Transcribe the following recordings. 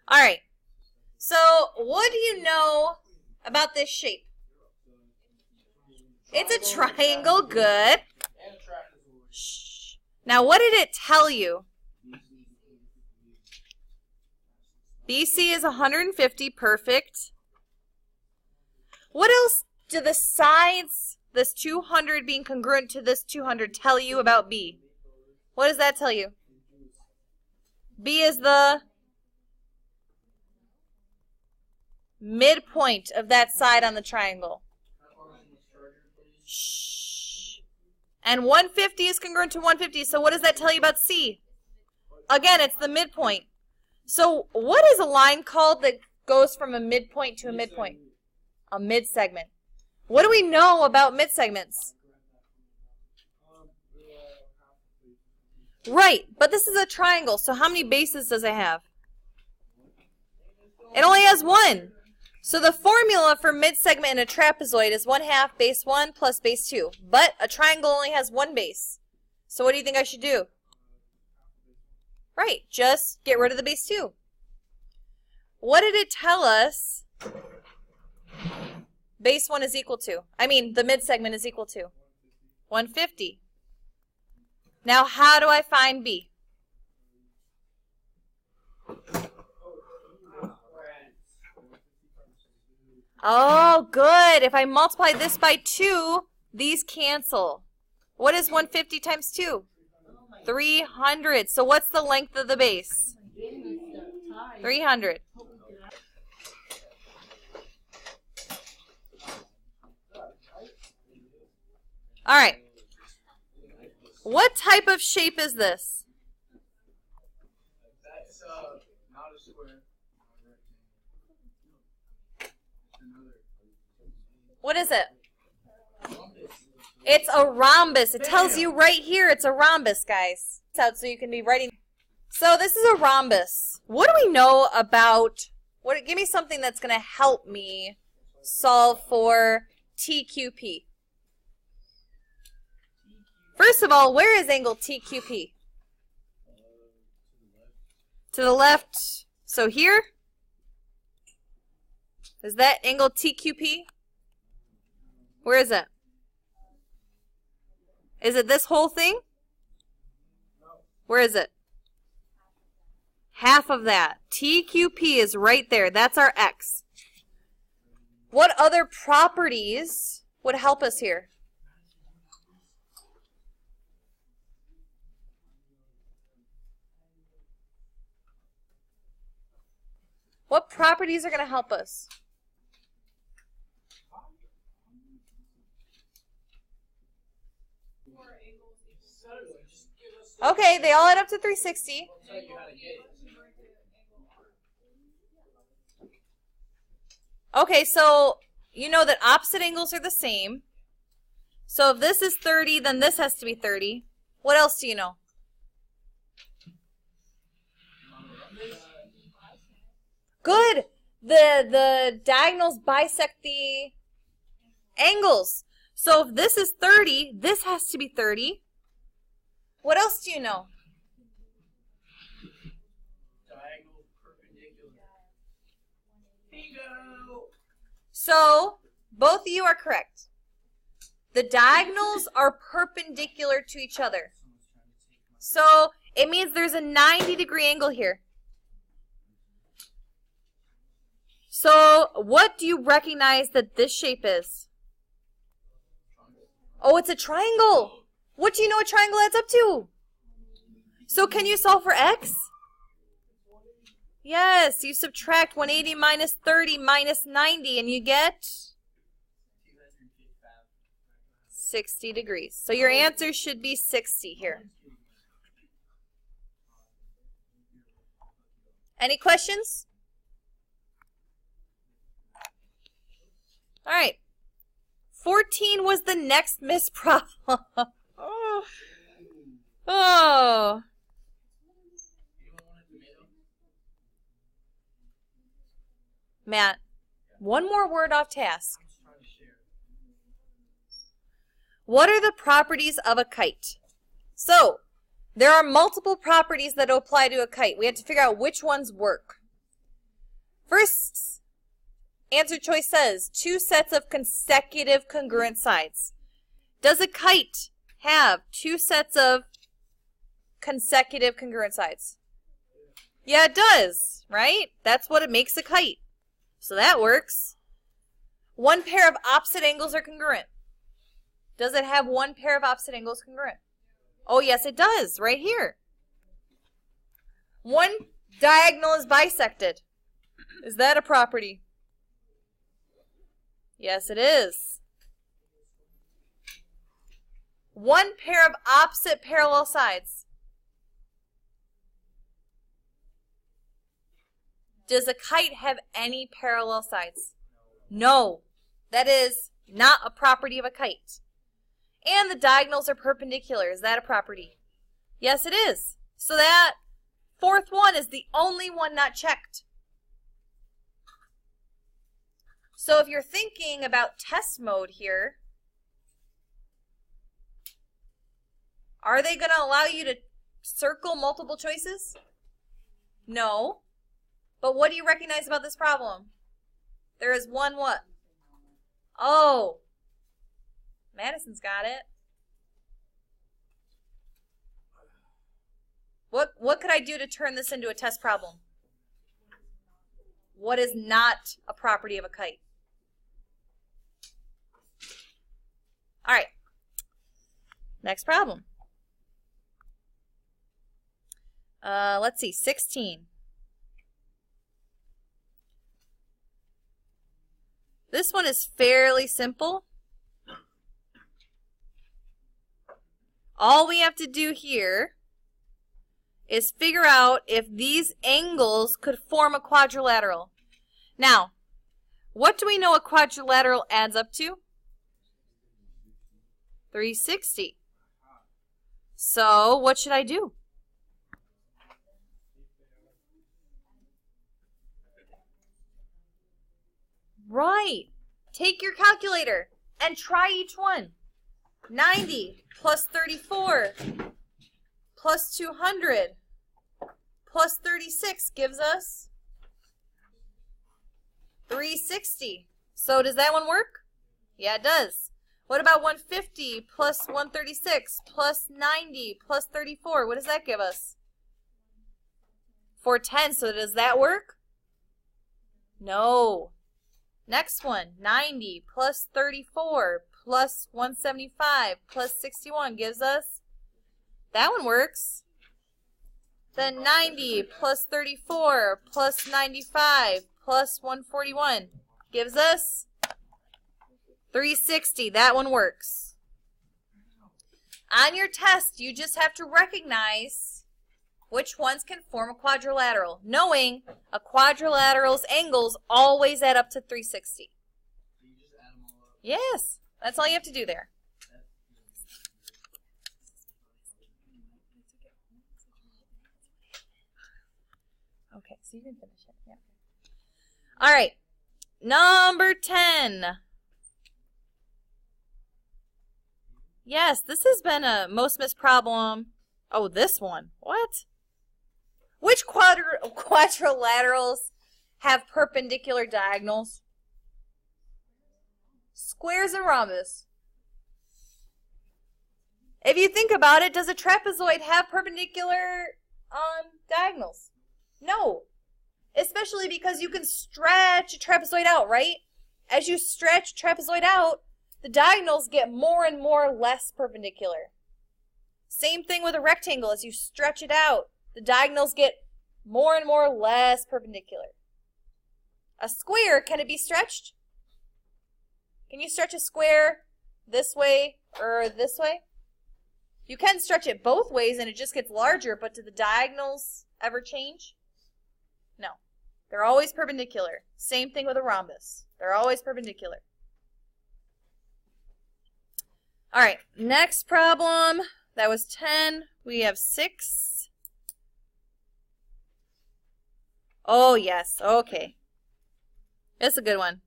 All right. So what do you know about this shape? It's a triangle. Good. Shh. Now, what did it tell you? BC is 150. Perfect. What else do the sides, this 200 being congruent to this 200, tell you about B? What does that tell you? B is the midpoint of that side on the triangle. Shh. And 150 is congruent to 150, so what does that tell you about C? Again, it's the midpoint. So what is a line called that goes from a midpoint to a midpoint? A midsegment. What do we know about midsegments? Right, but this is a triangle, so how many bases does it have? It only has one. So the formula for midsegment in a trapezoid is 1/2 base 1 plus base 2. But a triangle only has one base. So what do you think I should do? Right, just get rid of the base 2. What did it tell us base 1 is equal to? I mean, the midsegment is equal to? 150. Now, how do I find B? Oh, good. If I multiply this by 2, these cancel. What is 150 times 2? 300. So what's the length of the base? 300. All right. What type of shape is this? That's not a square. What is it? It's a rhombus. It tells you right here it's a rhombus, guys. It's out so you can be writing. So this is a rhombus. What do we know about, give me something that's going to help me solve for TQP. First of all, where is angle TQP? To the left. So here? Is that angle TQP? Where is it? Is it this whole thing? Where is it? Half of that. TQP is right there. That's our X. What other properties would help us here? What properties are going to help us? Okay, they all add up to 360. Okay, so you know that opposite angles are the same. So if this is 30, then this has to be 30. What else do you know? Good. The diagonals bisect the angles. So if this is 30, this has to be 30. What else do you know? Diagonal perpendicular. Bingo! So both of you are correct. The diagonals are perpendicular to each other. So it means there's a 90-degree angle here. So what do you recognize that this shape is? Oh, it's a triangle. What do you know a triangle adds up to? So can you solve for X? Yes, you subtract 180 minus 30 minus 90 and you get 60 degrees. So your answer should be 60 here. Any questions? All right. 14 was the next missed problem. Oh. Matt, one more word off task. What are the properties of a kite? So, there are multiple properties that apply to a kite. We have to figure out which ones work. First answer choice says 2 sets of consecutive congruent sides. Does a kite have 2 sets of consecutive congruent sides? Yeah, it does, right? That's what it makes a kite. So that works. 1 pair of opposite angles are congruent. Does it have 1 pair of opposite angles congruent? Oh, yes, it does, right here. 1 diagonal is bisected. Is that a property? Yes, it is. 1 pair of opposite parallel sides. Does a kite have any parallel sides? No. That is not a property of a kite. And the diagonals are perpendicular. Is that a property? Yes, it is. So that 4th one is the only one not checked. So if you're thinking about test mode here, are they going to allow you to circle multiple choices? No. But what do you recognize about this problem? There is one what? Oh, Madison's got it. What could I do to turn this into a test problem? What is not a property of a kite? All right. Next problem. Let's see, 16. This one is fairly simple. All we have to do here is figure out if these angles could form a quadrilateral. Now, what do we know a quadrilateral adds up to? 360. So, what should I do? Right. Take your calculator and try each one. 90 plus 34 plus 200 plus 36 gives us 360. So does that one work? Yeah, it does. What about 150 plus 136 plus 90 plus 34? What does that give us? 410. So does that work? No. Next one, 90 plus 34 plus 175 plus 61 gives us, that one works. Then 90 plus 34 plus 95 plus 141 gives us 360. That one works. On your test, you just have to recognize which ones can form a quadrilateral, knowing a quadrilateral's angles always add up to 360. So you just add them all up. Yes, that's all you have to do there. Okay, so you can finish it. Yeah. All right, number 10. Yes, this has been a most missed problem. Oh, this one. What? Which quadrilaterals have perpendicular diagonals? Squares and rhombus. If you think about it, does a trapezoid have perpendicular diagonals? No. Especially because you can stretch a trapezoid out, right? As you stretch a trapezoid out, the diagonals get more and more less perpendicular. Same thing with a rectangle. As you stretch it out, the diagonals get more and more less perpendicular. A square, can it be stretched? Can you stretch a square this way or this way? You can stretch it both ways and it just gets larger, but do the diagonals ever change? No. They're always perpendicular. Same thing with a rhombus. They're always perpendicular. All right, next problem. That was 10. We have 6. Oh, yes. Okay. That's a good one.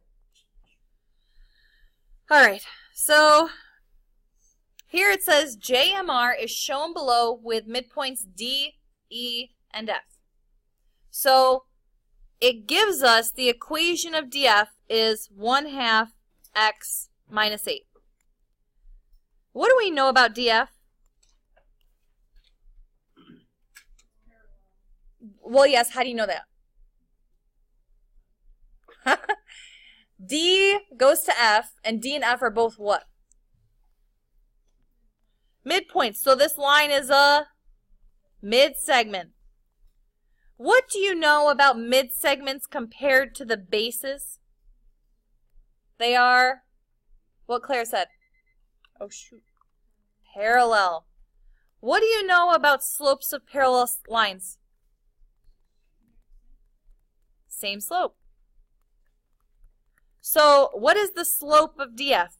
All right. So here it says JMR is shown below with midpoints D, E, and F. So it gives us the equation of df is 1/2 x minus 8. What do we know about df? Well, yes, how do you know that? D goes to F, and D and F are both what? Midpoints. So this line is a mid-segment. What do you know about mid-segments compared to the bases? They are, what Claire said? Oh, shoot. Parallel. What do you know about slopes of parallel lines? Same slope. So what is the slope of DF?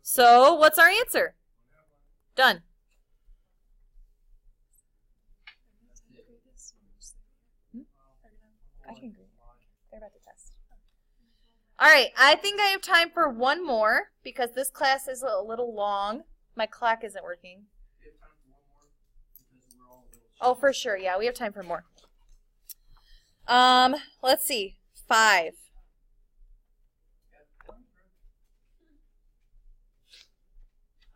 So what's our answer? Done. I can agree. They're about to test. All right, I think I have time for one more because this class is a little long. My clock isn't working. Oh, for sure. Yeah, we have time for more. Let's see. 5.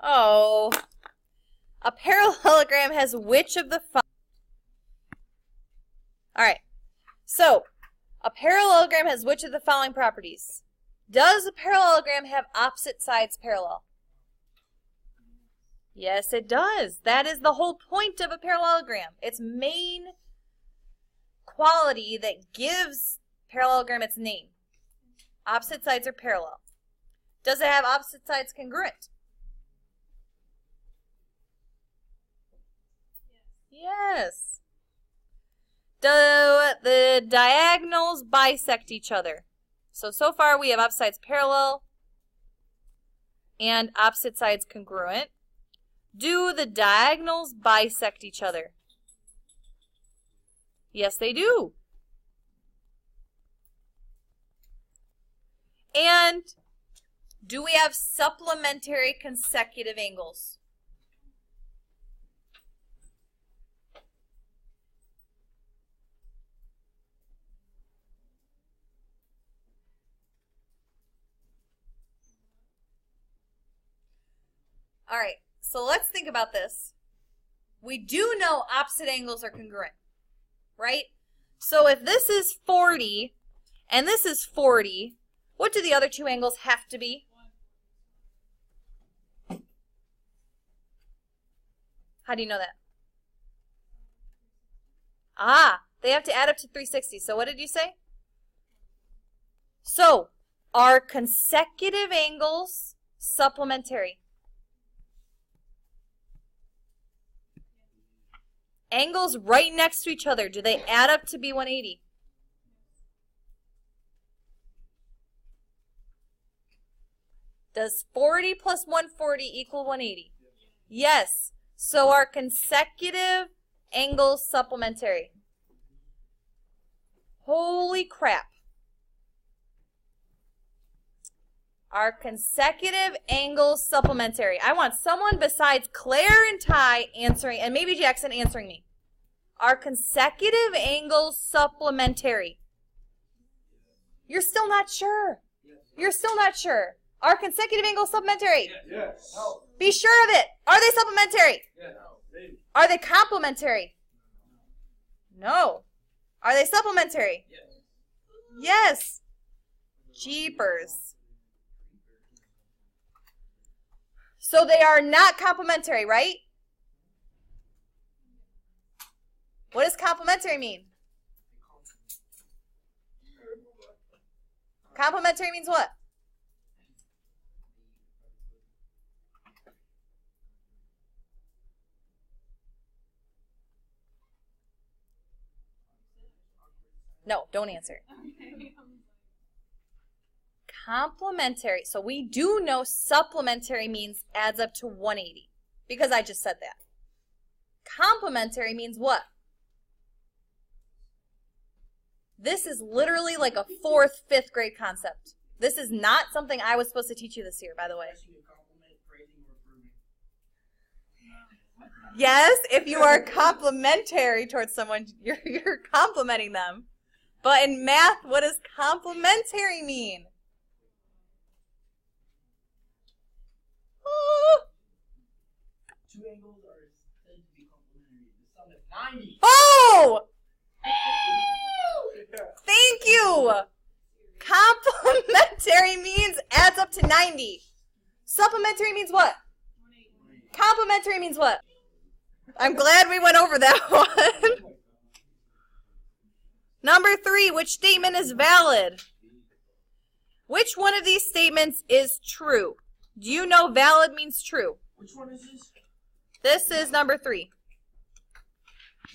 Oh. A parallelogram has which of the following? All right. So, a parallelogram has which of the following properties? Does a parallelogram have opposite sides parallel? Yes, it does. That is the whole point of a parallelogram. Its main quality that gives parallelogram its name. Opposite sides are parallel. Does it have opposite sides congruent? Yes. Do the diagonals bisect each other? So far we have opposite sides parallel and opposite sides congruent. Do the diagonals bisect each other? Yes, they do. And do we have supplementary consecutive angles? All right. So let's think about this. We do know opposite angles are congruent, right? So if this is 40 and this is 40, what do the other two angles have to be? How do you know that? Ah, they have to add up to 360. So what did you say? So are consecutive angles supplementary? Angles right next to each other, do they add up to be 180? Does 40 plus 140 equal 180? Yes. So are consecutive angles supplementary? Holy crap. Are consecutive angles supplementary? I want someone besides Claire and Ty answering, and maybe Jackson answering me. Are consecutive angles supplementary? You're still not sure. You're still not sure. Are consecutive angles supplementary? Yes. Be sure of it. Are they supplementary? Yes. Are they complementary? No. Are they supplementary? Yes. Yes. Jeepers. So they are not complementary, right? What does complementary mean? Complementary means what? No, don't answer. Complementary. So we do know supplementary means adds up to 180 because I just said that. Complementary means what? This is literally like a 4th, 5th grade concept. This is not something I was supposed to teach you this year, by the way. Yes, if you are complimentary towards someone, you're complimenting them. But in math, what does complimentary mean? Oh. Two angles are said to be complementary. The sum of 90. Oh! Thank you! Complementary means adds up to 90. Supplementary means what? Complementary means what? I'm glad we went over that one. Number 3, which statement is valid? Which one of these statements is true? Do you know valid means true? Which one is this? This is number 3.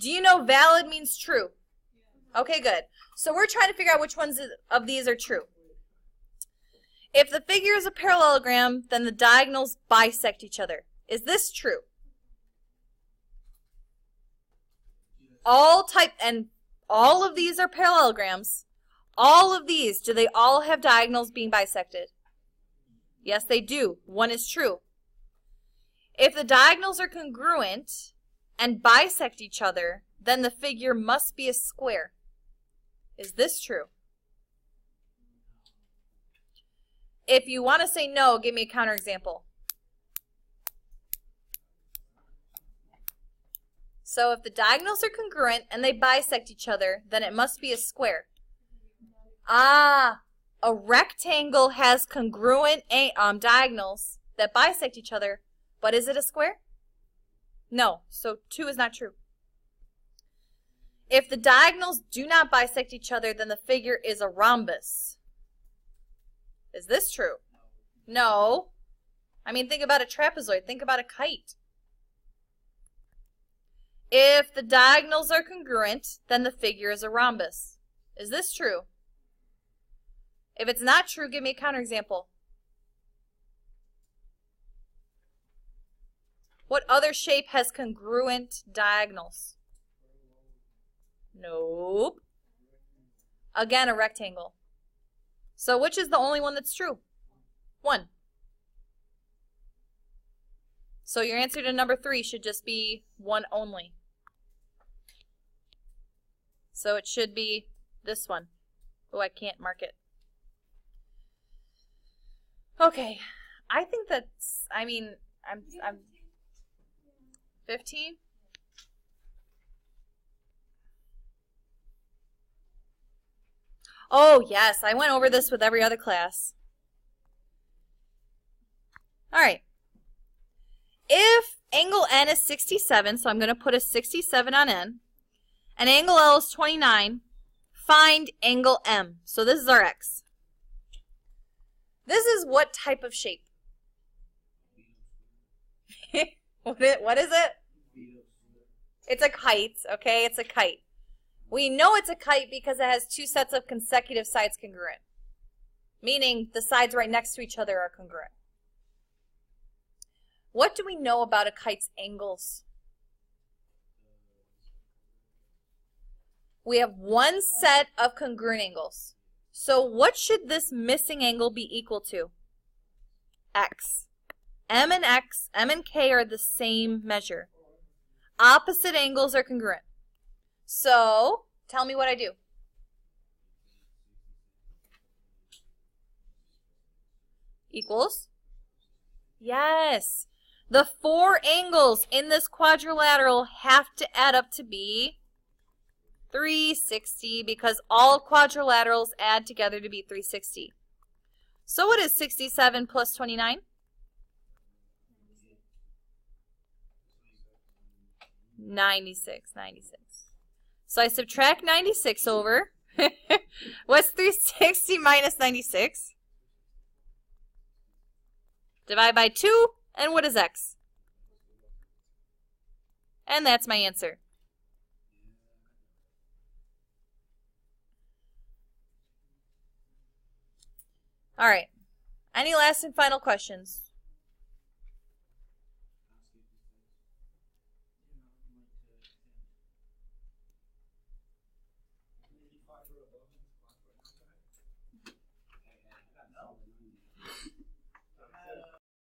Do you know valid means true? Okay, good. So we're trying to figure out which ones of these are true. If the figure is a parallelogram, then the diagonals bisect each other. Is this true? All of these are parallelograms. All of these, do they all have diagonals being bisected? Yes, they do. One is true. If the diagonals are congruent and bisect each other, then the figure must be a square. Is this true? If you want to say no, give me a counterexample. So if the diagonals are congruent and they bisect each other, then it must be a square. Ah, a rectangle has congruent diagonals that bisect each other, but is it a square? No, so 2 is not true. If the diagonals do not bisect each other, then the figure is a rhombus. Is this true? No. I mean, think about a trapezoid. Think about a kite. If the diagonals are congruent, then the figure is a rhombus. Is this true? If it's not true, give me a counterexample. What other shape has congruent diagonals? Nope. Again, a rectangle. So which is the only one that's true? 1. So your answer to number 3 should just be 1 only. So it should be this one. Oh, I can't mark it. Okay. I think that's, I mean, I'm 15? Oh, yes. I went over this with every other class. All right. If angle N is 67, so I'm going to put a 67 on N, and angle L is 29, find angle M. So this is our X. This is what type of shape? What is it? It's a kite, okay? It's a kite. We know it's a kite because it has 2 sets of consecutive sides congruent, meaning the sides right next to each other are congruent. What do we know about a kite's angles? We have 1 set of congruent angles. So what should this missing angle be equal to? X. M and X, M and K are the same measure. Opposite angles are congruent. So, tell me what I do. Equals? Yes. The 4 angles in this quadrilateral have to add up to be 360 because all quadrilaterals add together to be 360. So what is 67 plus 29? 96. So I subtract 96 over. What's 360 minus 96? Divide by 2, and what is X? And that's my answer. All right. Any last and final questions?